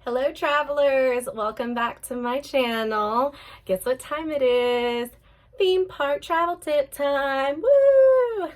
Hello travelers, welcome back to my channel. Guess what time it is? Theme park travel tip time, woo!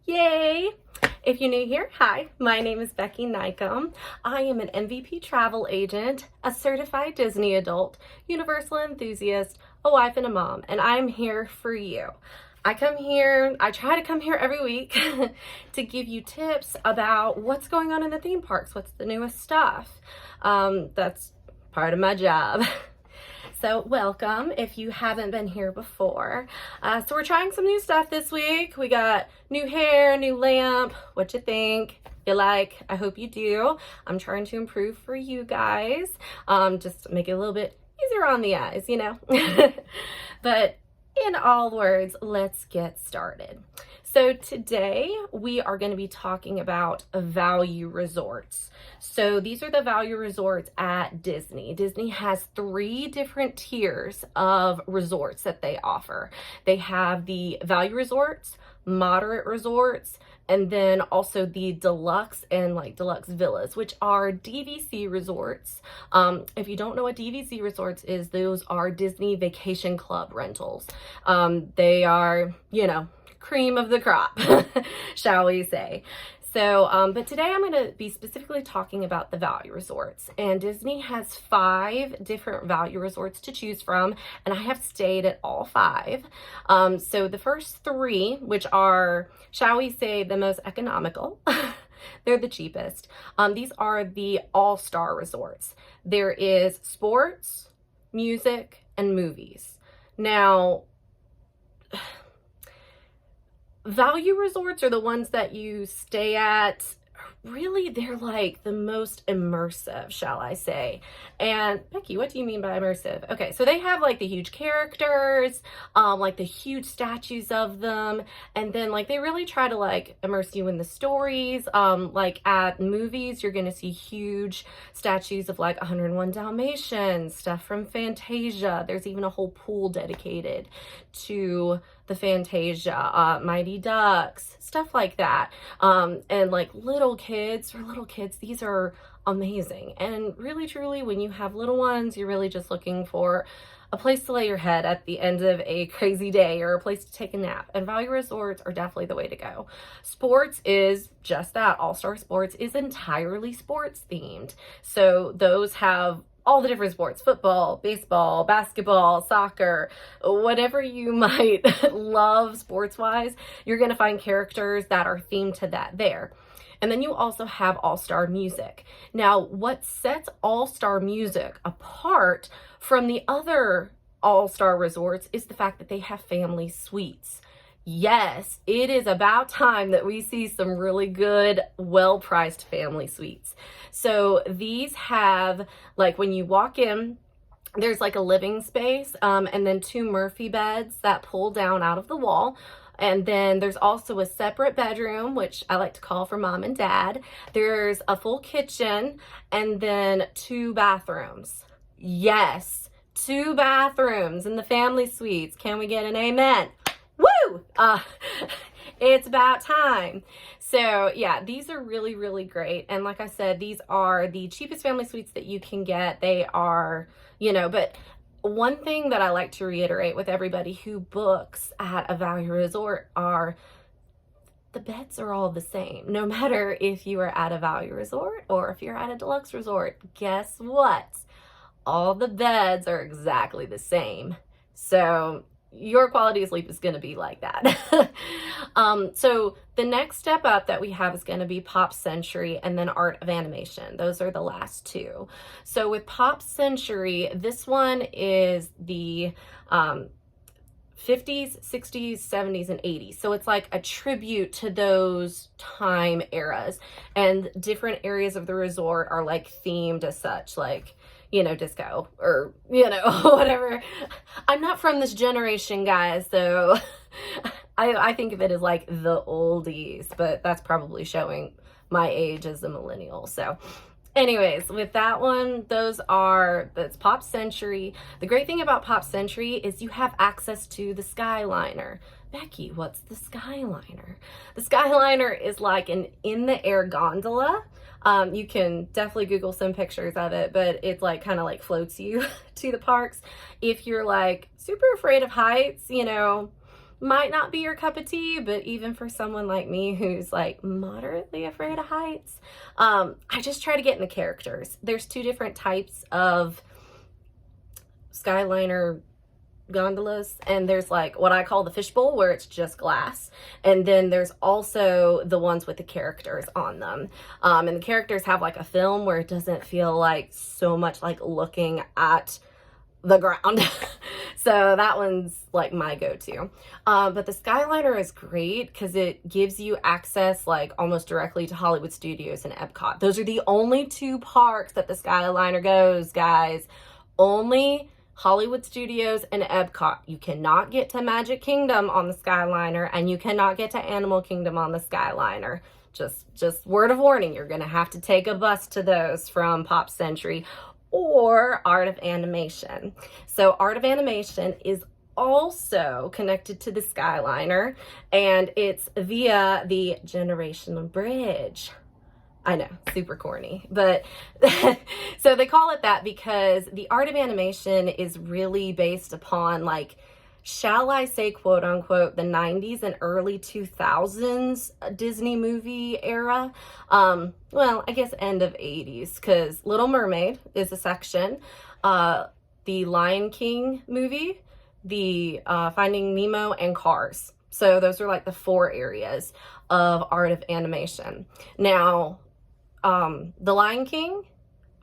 Yay! If you're new here, hi, my name is B.nycum. I am an MVP travel agent, a certified Disney adult, universal enthusiast, a wife and a mom, and I'm here for you. I try to come here every week to give you tips about what's going on in the theme parks, what's the newest stuff. That's part of my job. So welcome if you haven't been here before. So we're trying some new stuff this week. We got new hair, new lamp. What you think? You like? I hope you do. I'm trying to improve for you guys. Just make it a little bit easier on the eyes, you know. But in all words, let's get started. So today we are going to be talking about value resorts. So these are the value resorts at Disney. Disney has 3 different tiers of resorts that they offer. They have the value resorts, moderate resorts, and then also the deluxe and deluxe villas, which are DVC resorts. If you don't know what DVC resorts is, those are Disney Vacation Club rentals. They are, cream of the crop, shall we say. So, but today I'm going to be specifically talking about the value resorts, and Disney has 5 different value resorts to choose from, and I have stayed at all 5. So the first 3, which are, shall we say, the most economical, they're the cheapest. These are the all-star resorts. There is sports, music, and movies. Now, value resorts are the ones that you stay at. Really, they're like the most immersive, shall I say. And Becky, what do you mean by immersive? Okay, so they have like the huge characters, like the huge statues of them, and then they really try to immerse you in the stories. Like at movies, you're gonna see huge statues of 101 Dalmatians, stuff from Fantasia. There's even a whole pool dedicated to the Fantasia, Mighty Ducks, stuff like that. And for little kids, these are amazing. And really, truly, when you have little ones, you're really just looking for a place to lay your head at the end of a crazy day or a place to take a nap. And value resorts are definitely the way to go. Sports is just that. All-Star Sports is entirely sports themed. So those have all the different sports: football, baseball, basketball, soccer, whatever you might love sports-wise, you're going to find characters that are themed to that there. And then you also have all-star music. Now, what sets all-star music apart from the other all-star resorts is the fact that they have family suites. Yes, it is about time that we see some really good, well-priced family suites. So these have, when you walk in, there's a living space, and then 2 Murphy beds that pull down out of the wall. And then there's also a separate bedroom, which I like to call for mom and dad. There's a full kitchen, and then 2 bathrooms. Yes, 2 bathrooms in the family suites. Can we get an amen? Woo! It's about time. So yeah, these are really, really great. And like I said, these are the cheapest family suites that you can get. They are, but one thing that I like to reiterate with everybody who books at a value resort are the beds are all the same. No matter if you are at a value resort or if you're at a deluxe resort, guess what? All the beds are exactly the same. So your quality of sleep is going to be like that. So the next step up that we have is going to be Pop Century and then Art of Animation. Those are the last 2. So with Pop Century, this one is the 50s, 60s, 70s, and 80s. So it's like a tribute to those time eras, and different areas of the resort are themed as such, disco or, whatever. I'm not from this generation, guys, so I think of it as the oldies, but that's probably showing my age as a millennial. So anyways, with that one, that's Pop Century. The great thing about Pop Century is you have access to the Skyliner. Becky, what's the Skyliner? The Skyliner is like an in-the-air gondola You can definitely Google some pictures of it, but it's like kind of like floats you to the parks. If you're like super afraid of heights, you know, might not be your cup of tea, but even for someone like me who's like moderately afraid of heights, I just try to get in the characters. There's two different types of Skyliner gondolas, and there's like what I call the fishbowl, where it's just glass, and then there's also the ones with the characters on them, and the characters have like a film where it doesn't feel like so much like looking at the ground. So that one's like my go-to. But the Skyliner is great because it gives you access like almost directly to Hollywood Studios and Epcot. Those are the only two parks that the Skyliner goes, guys. Only Hollywood Studios and Epcot. You cannot get to Magic Kingdom on the Skyliner, and you cannot get to Animal Kingdom on the Skyliner. Just word of warning, you're gonna have to take a bus to those from Pop Century or Art of Animation. So Art of Animation is also connected to the Skyliner, and it's via the Generational Bridge. I know, super corny, but so they call it that because the Art of Animation is really based upon, like, shall I say, quote unquote, the 90s and early 2000s Disney movie era. Well, I guess end of 80s, because Little Mermaid is a section, the Lion King movie, the Finding Nemo, and Cars. So those are like the four areas of Art of Animation. Now, The Lion King,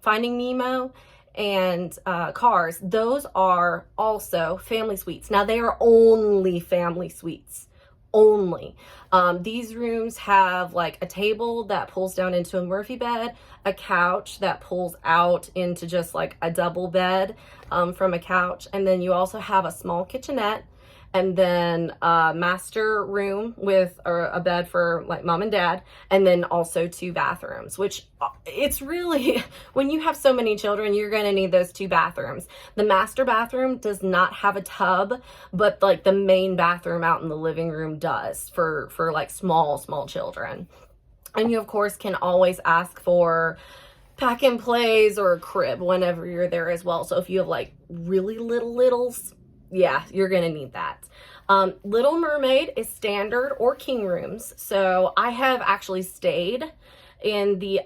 Finding Nemo, and Cars, those are also family suites. Now, they are only family suites, only. These rooms have like a table that pulls down into a Murphy bed, a couch that pulls out into just like a double bed from a couch, and then you also have a small kitchenette, and then a master room with a bed for like mom and dad, and then also two bathrooms, which it's really, when you have so many children, you're gonna need those two bathrooms. The master bathroom does not have a tub, but like the main bathroom out in the living room does for like small children. And you of course can always ask for pack and plays or a crib whenever you're there as well. So if you have like really littles, yeah, you're gonna need that. Little Mermaid is standard or king rooms. So I have actually stayed in the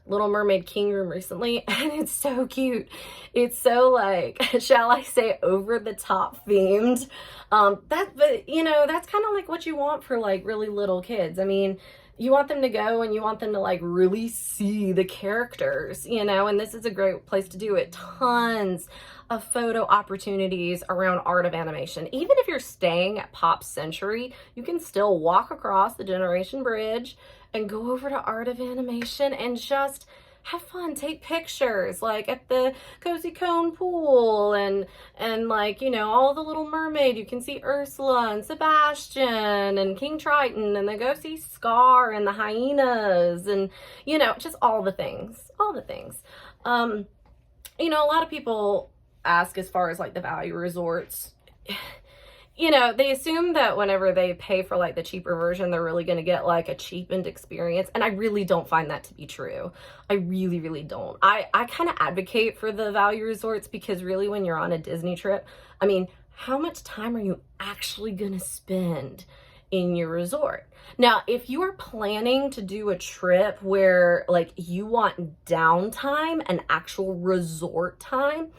Little Mermaid king room recently, and it's so cute. It's so like, shall I say, over the top themed. But you know, that's kind of like what you want for like really little kids. I mean, you want them to go and you want them to like really see the characters, you know, and this is a great place to do it. Tons of photo opportunities around Art of Animation. Even if you're staying at Pop Century, you can still walk across the Generation Bridge and go over to Art of Animation and just have fun, take pictures, like at the Cozy Cone pool, and like, you know, all the Little Mermaid. You can see Ursula and Sebastian and King Triton, and then go see Scar and the hyenas, and, you know, just all the things, you know, a lot of people ask as far as like the value resorts. You know, they assume that whenever they pay for like the cheaper version, they're really going to get like a cheapened experience. And I really don't find that to be true. I really don't. I kind of advocate for the value resorts because really when you're on a Disney trip, I mean, how much time are you actually going to spend in your resort? Now, if you are planning to do a trip where like you want downtime and actual resort time,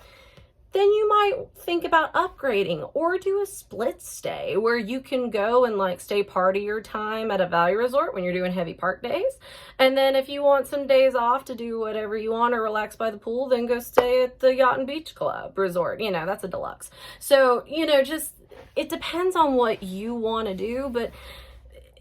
then you might think about upgrading or do a split stay where you can go and like stay part of your time at a value resort when you're doing heavy park days. And then if you want some days off to do whatever you want or relax by the pool, then go stay at the Yacht and Beach Club resort. You know, that's a deluxe. So, you know, just, it depends on what you want to do, but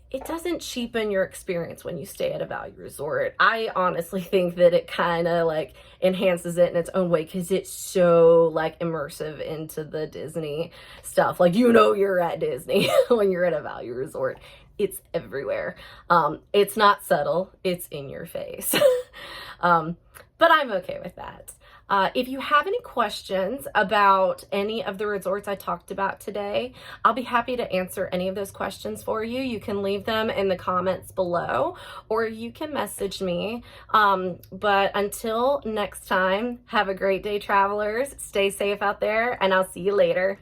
it doesn't cheapen your experience when you stay at a value resort. I honestly think that it kind of like enhances it in its own way because it's so like immersive into the Disney stuff. Like, you know, you're at Disney when you're at a value resort. It's everywhere. It's not subtle. It's in your face. But I'm okay with that. If you have any questions about any of the resorts I talked about today, I'll be happy to answer any of those questions for you. You can leave them in the comments below, or you can message me. But until next time, have a great day, travelers. Stay safe out there, and I'll see you later.